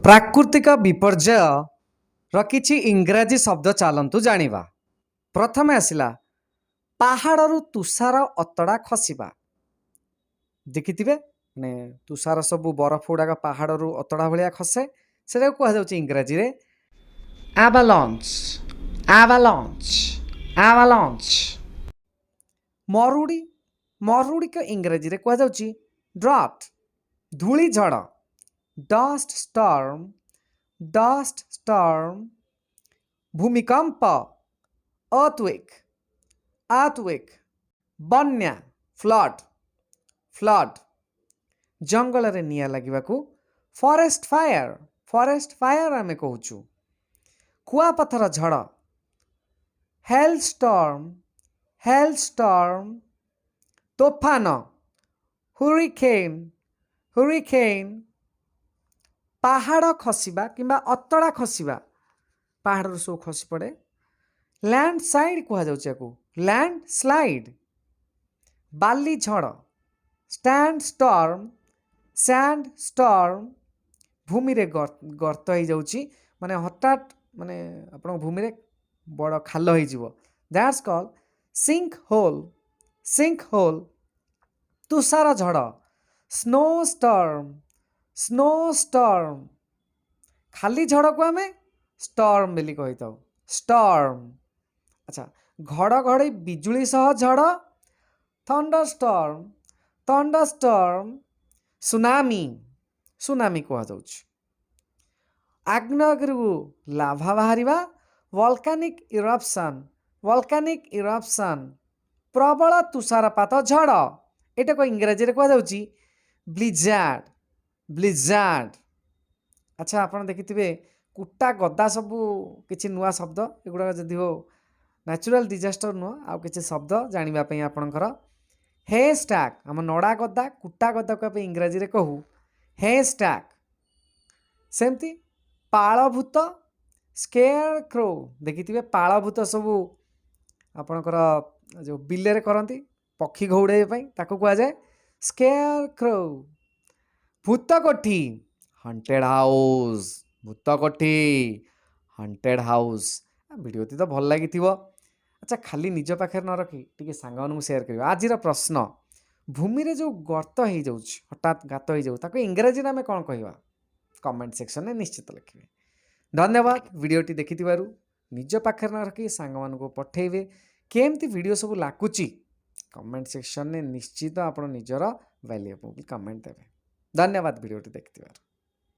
प्राकृतिक विपर्यय रकिछि इंग्राजी शब्द चलतु जानिबा। प्रथमे आसिला पहाड़रू तुषार अतड़ा खसिबा। देखिथिबे ने तुषार सब बरफ गुड़ाक पहाड़रू अतड़ा भलिया खसे से कह जाउछि इंग्राजी रे avalanche avalanche avalanche। मरुड़ी मरुड़ी को इंग्राजी रे कह जाउछि ड्रॉट धूली झड़ डस्ट स्टॉर्म डस्ट स्टॉर्म। भूमिकंप अर्थक्वेक अर्थक्वेक। बन्या फ्लड फ्लड। जंगल रे निया लागिबाकू फॉरेस्ट फायर आमे कहूचु। कुआपथर झड़ हेल स्टॉर्म। तोफान हुरिकेन। पहाड़ खसिबा किंबा अतड़ा खसिबा पहाड़ सब खसी पड़े लैंड साइड कह जाऊ लैंड स्लाइड। बाली झड़ सैंड स्टॉर्म। भूमि रे गर्त हो जाउची माने हठात माने आपण भूमि रे बड़ खाल हो जिवो दैट्स कॉल्ड सिंक होल। तुषार झड़ स्नो स्टॉर्म। खाली झड़ को आमे स्टॉर्म बेली कहि थाउ स्टॉर्म। अच्छा घड़घड़ी बिजुली सह झड़ थंडरस्टॉर्म। सुनामी कह जाउछि। आग्नेयगिरिरू लाभा बाहरिबा वोल्केनिक इरप्शन। प्रबल तुषारपात झड़ एटा को इंग्राजी रे कह जाउछि ब्लिजार्ड। अच्छा आपन देखिथिबे कुटा गदा सबू किछि नुआ शब्द एगुडा जदि हो नेचुरल डिजास्टर नुआ आउ किछि शब्द जानिबा पई आपनकर हे स्टैक हम नड़ा गदा कुटा गदा को पे इंग्राजी रे कहू हे स्टैक। सेमती पाळभूत स्केयर क्रो देखिथिबे पाळभूत सबू आपनकर जो बिले रे करंती पक्षी घौड़े पई ताको कहआ जाय स्केयर क्रो। भूतकोठी हंटेड हाउस। वीडियो ती तो भल लगी। अच्छा खाली निज पाखे न रखी टी सांग सेयार कर। आज प्रश्न भूमि रे जो गर्त हो जाउछ हठात गात हो जाउ ताको इंग्राजी रे कौन कहवा कमेंट सेक्शन में निश्चित लिखे। धन्यवाद वीडियोटी देखिथिबारु। निज पाखे न रखी सांग मानको पठेइबे केमती वीडियो सब लागुची कमेंट सेक्शन में निश्चित आपण निजर वैल्यूएबल कमेंट देबे। धन्यवाद वीडियोटी देखिथिबारु।